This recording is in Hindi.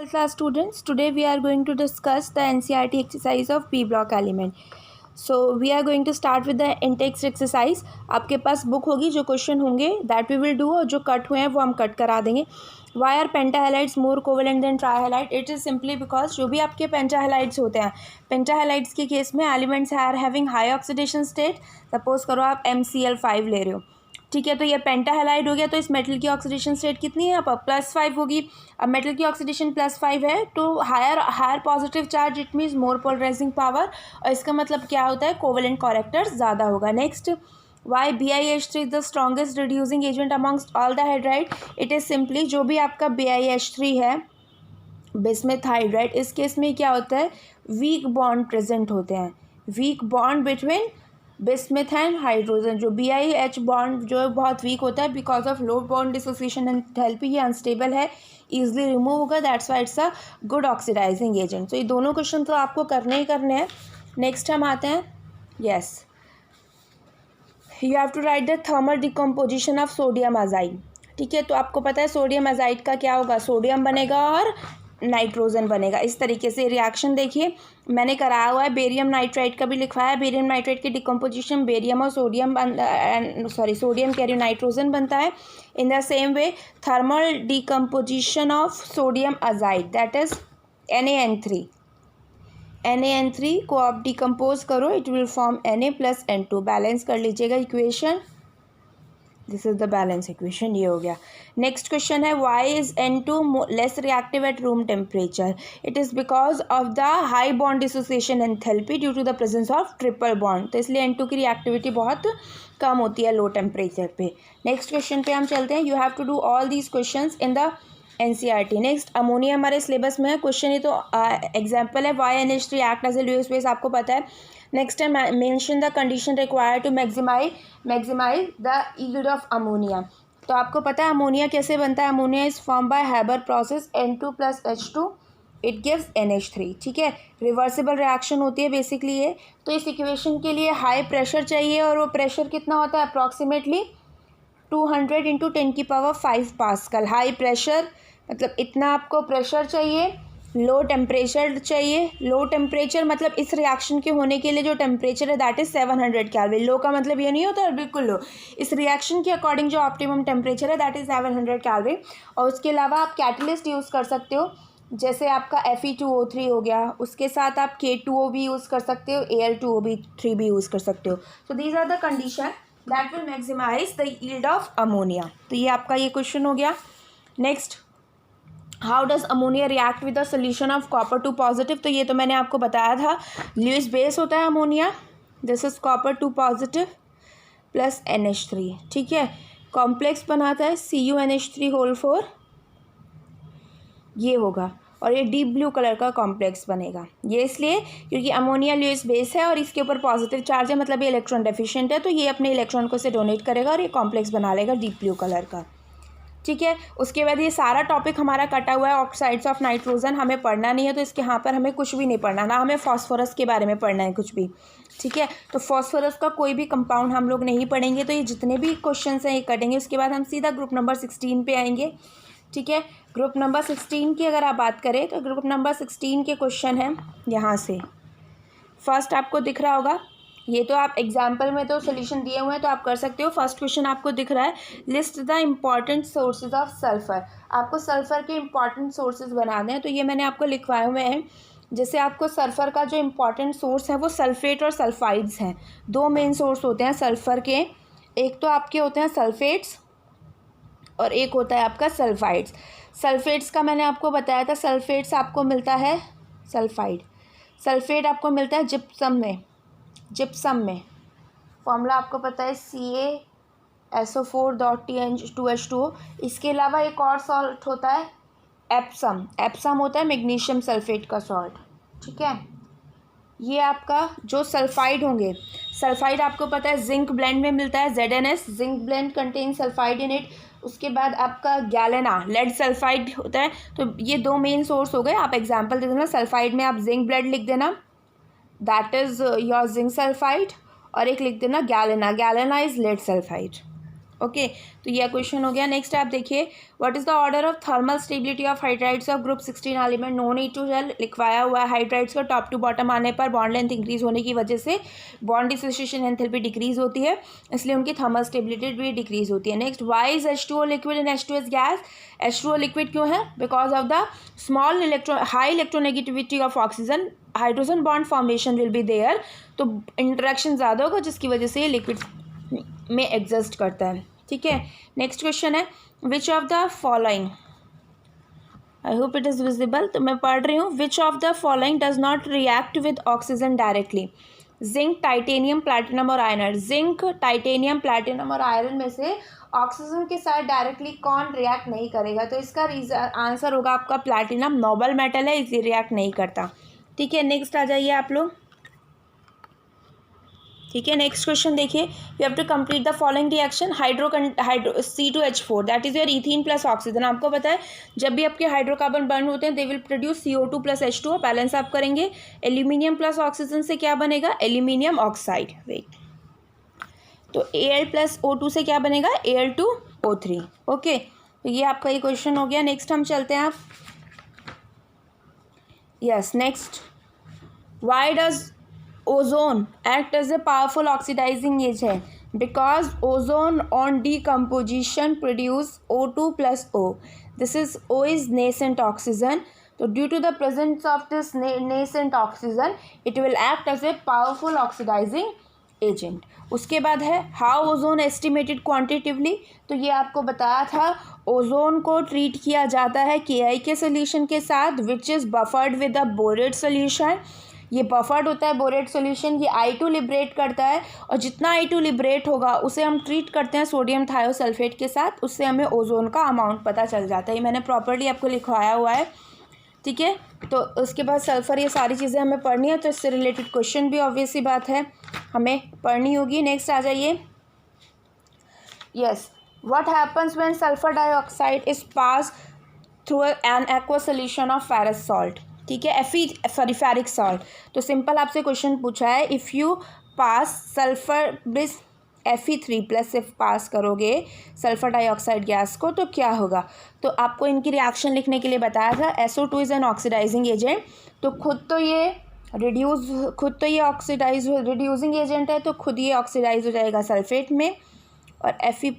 Class students, today we are going to discuss the NCERT exercise of B block element. So we are going to start with the in-text exercise. आपके पास बुक होगी, जो क्वेश्चन होंगे that we will do, और जो कट हुए हैं वो हम कट करा देंगे. Why are pentahalides more covalent than trihalide? It is simply because जो भी आपके pentahalides होते हैं, pentahalides के केस में elements are having high oxidation state. Suppose करो आप MCl5 ले रहे हो, ठीक है, तो ये पेंटाहेलाइड हो गया, तो इस मेटल की ऑक्सीडेशन स्टेट कितनी है? अब +5 होगी. अब मेटल की ऑक्सीडेशन +5 है तो higher positive charge, it means more polarising power, और इसका मतलब क्या होता है? कोवेलेंट कैरेक्टर ज़्यादा होगा. Next, why BiH3 is the strongest reducing agent amongst all the hydride? It is simply जो भी आपका BiH3 है, बिस्मथ हाइड्राइड, इस केस में क्या होता है? वीक बॉन्ड प्रेजेंट होते हैं, weak bond between bismuth and hydrogen. जो BiH बॉन्ड जो है बहुत वीक होता है because of low bond dissociation enthalpy, ये अनस्टेबल है, ईजिली रिमूव होगा, that's why it's a good oxidising agent. तो ये दोनों क्वेश्चन तो आपको करने ही करने हैं. नेक्स्ट हम आते हैं, yes, you have to write the thermal decomposition of sodium azide. ठीक है, तो आपको पता है सोडियम अजाइड का क्या होगा? सोडियम बनेगा और नाइट्रोजन बनेगा. इस तरीके से रिएक्शन देखिए मैंने कराया हुआ है. बेरियम नाइट्राइड का भी लिखवाया है. बेरियम नाइट्राइड की डिकम्पोजिशन बेरियम और सोडियम सोडियम कह रही नाइट्रोजन बनता है. In the same way thermal decomposition of sodium azide, that is NaN3. NaN3 को आप डिकम्पोज करो, it will form Na + N2. Balance कर लीजिएगा equation. This is the balance equation, ये हो गया. नेक्स्ट क्वेश्चन है, why is N2 less reactive at room temperature? It is because of the high bond dissociation enthalpy due to the presence of triple bond. तो इसलिए N2 की रिएक्टिविटी बहुत कम होती है लो टेम्परेचर पे. नेक्स्ट क्वेश्चन पे हम चलते हैं. You have to do all these questions in the NCERT. Next, ammonia हमारे सिलेबस में है. क्वेश्चन ये तो एग्जाम्पल है. Why NH3 act as a Lewis base, आपको पता है. नेक्स्ट है, mention the condition required to maximise the yield of ammonia. तो आपको पता है अमोनिया कैसे बनता है. Ammonia is form by Haber process N2 + H2, it gives NH3. ठीक है, रिवर्सिबल रिएक्शन होती है बेसिकली ये. तो इस इक्वेशन के लिए हाई प्रेशर चाहिए, और वो प्रेशर कितना होता है? Approximately 200 × 10⁵ pascal. हाई प्रेशर मतलब इतना आपको प्रेशर चाहिए. लो टेम्परेचर चाहिए. लो टेम्परेचर मतलब इस रिएक्शन के होने के लिए जो टेम्परेचर है दैट इज़ 700 केल्विन. लो का मतलब ये नहीं होता बिल्कुल लो. इस रिएक्शन के अकॉर्डिंग जो ऑप्टिमम टेम्परेचर है दैट इज़ 700 केल्विन. और उसके अलावा आप कैटलिस्ट यूज़ कर सकते हो, जैसे आपका Fe2O3 हो गया, उसके साथ आप K2O भी यूज़ कर सकते हो, Al2O3 भी यूज़ कर सकते हो. So these are the condition that will maximise the yield of ammonia. तो ये आपका ये क्वेश्चन हो गया. Next, how does ammonia react with the solution of copper 2 positive? तो ये तो मैंने आपको बताया था, लुईस बेस होता है ammonia. This is copper 2 positive + NH3. ठीक है, कॉम्प्लेक्स बनाता है CuNH3 ये होगा, और ये डीप ब्लू कलर का कॉम्प्लेक्स बनेगा. ये इसलिए क्योंकि अमोनिया लुईस बेस है और इसके ऊपर पॉजिटिव चार्ज है, मतलब ये इलेक्ट्रॉन डेफिशिएंट है, तो ये अपने इलेक्ट्रॉन को से डोनेट करेगा और ये कॉम्प्लेक्स बना लेगा डीप ब्लू कलर का. ठीक है, उसके बाद ये सारा टॉपिक हमारा कटा हुआ है. ऑक्साइड्स ऑफ नाइट्रोजन हमें पढ़ना नहीं है, तो इसके यहाँ पर हमें कुछ भी नहीं पढ़ना, ना हमें फॉस्फोरस के बारे में पढ़ना है कुछ भी. ठीक है, तो फॉस्फोरस का कोई भी कंपाउंड हम लोग नहीं पढ़ेंगे. तो ये जितने भी क्वेश्चन हैं ये कटेंगे. उसके बाद हम सीधा ग्रुप नंबर 16 पे आएंगे. ठीक है, ग्रुप नंबर 16 की अगर आप बात करें तो ग्रुप नंबर 16 के क्वेश्चन हैं यहाँ से. फर्स्ट आपको दिख रहा होगा, ये तो आप एग्जाम्पल में तो सोल्यूशन दिए हुए हैं तो आप कर सकते हो. फर्स्ट क्वेश्चन आपको दिख रहा है, list the important sources of sulphur. आपको सल्फर के इम्पॉर्टेंट सोर्सेज बनाने हैं, तो ये मैंने आपको लिखवाए हुए हैं. जैसे आपको सल्फर का जो इम्पॉर्टेंट सोर्स है वो सल्फेट और सल्फाइड्स हैं. दो मेन सोर्स होते हैं सल्फर के. एक तो आपके होते हैं सल्फेट्स और एक होता है आपका सल्फाइड्स. सल्फेट्स का मैंने आपको बताया था, सल्फेट्स आपको मिलता है सल्फाइड. सल्फेट आपको मिलता है जिप्सम में. फॉर्मूला आपको पता है CaSO4.2H2O. इसके अलावा एक और सॉल्ट होता है एप्सम. एप्सम होता है मैग्नीशियम सल्फेट का सॉल्ट. ठीक है, ये आपका जो सल्फाइड होंगे, सल्फाइड आपको पता है जिंक ब्लेंड में मिलता है, ZnS, zinc blende contain sulphide in it. उसके बाद आपका गैलेना लेड सल्फाइड होता है. तो ये दो मेन सोर्स हो गए. आप एग्जांपल दे देना, सल्फाइड में आप जिंक ब्लेंड लिख देना, that is your zinc sulphide, और एक लिख देना galena. Galena is lead sulphide. Okay तो यह क्वेश्चन हो गया। नेक्स्ट आप देखिए, what is the order of thermal stability of hydrides of group 16 element, no need to tell, लिखवाया हुआ है। हाइड्राइड्स का टॉप टू बॉटम आने पर बॉन्ड लेंथ इंक्रीज होने की वजह से बॉन्ड डिसोसिएशन एंथैल्पी डिक्रीज होती है, इसलिए उनकी थर्मल स्टेबिलिटी भी डिक्रीज होती है। Next, why is H2O liquid and H2S gas? H2O liquid क्यों है? Because of the small high electronegativity of oxygen, hydrogen bond formation will be there, तो इंटरेक्शन ज़्यादा होगा जिसकी वजह से ये लिक्विड में एग्जिस्ट करता है। ठीक है, नेक्स्ट क्वेश्चन है, which of the following, I hope it is visible, तो मैं पढ़ रही हूँ, which of the following does not react with oxygen directly? Zinc, titanium, platinum और आयरन। जिंक, टाइटेनियम, प्लैटिनम और आयरन में से ऑक्सीजन के साथ डायरेक्टली कौन रिएक्ट नहीं करेगा? तो इसका आंसर होगा आपका प्लैटिनम, नोबल मेटल है इसलिए रिएक्ट नहीं करता। ठीक है, नेक्स्ट आ जाइए आप लोग। ठीक है, नेक्स्ट क्वेश्चन देखिए, you have to complete the following reaction. Hydro C2H4 that is your ethene plus oxygen. आपको पता है जब भी आपके हाइड्रोकार्बन बर्न होते हैं they will produce CO2 plus H2O, balance आप करेंगे। एल्यूमिनियम प्लस ऑक्सीजन से क्या बनेगा? Aluminium oxide. वेट, तो Al प्लस O2 से क्या बनेगा? Al2O3। ओके, तो ये आपका ये क्वेश्चन हो गया। नेक्स्ट हम चलते हैं आप, yes next, why does ozone act as a powerful oxidising agent? Because ozone on decomposition produce O2 plus O. This is O is nascent oxygen. So due to the presence of this nascent oxygen, it will act as a powerful oxidizing agent. उसके बाद है हाउ ओजोन एस्टिमेटेड क्वांटिटिवली, तो ये आपको बताया था, ओजोन को ट्रीट किया जाता है KI के सोल्यूशन के साथ which is buffered with a borate solution. ये बफर्ड होता है बोरेट सोल्यूशन, ये I2 लिबरेट करता है और जितना I2 लिबरेट होगा उसे हम ट्रीट करते हैं सोडियम थायोसल्फेट के साथ, उससे हमें ओजोन का अमाउंट पता चल जाता है। ये मैंने प्रॉपर्ली आपको लिखवाया हुआ है। ठीक है, तो उसके बाद सल्फ़र, ये सारी चीज़ें हमें पढ़नी है, तो इससे रिलेटेड क्वेश्चन भी ऑब्वियस सी बात है हमें पढ़नी होगी। नेक्स्ट आ जाइए, yes, what happens when sulphur dioxide is pass through an aqua solution of ferrous salt? ठीक है, फेरिक सॉल्ट। तो सिंपल आपसे क्वेश्चन पूछा है, if you pass sulphur brisk Fe3+ से पास करोगे सल्फर डाइऑक्साइड गैस को तो क्या होगा? तो आपको इनकी रिएक्शन लिखने के लिए बताया था। SO2 is an oxidising agent, तो खुद तो ये ऑक्सीडाइज रिड्यूसिंग एजेंट है, तो खुद ये ऑक्सीडाइज हो जाएगा सल्फेट में, और Fe+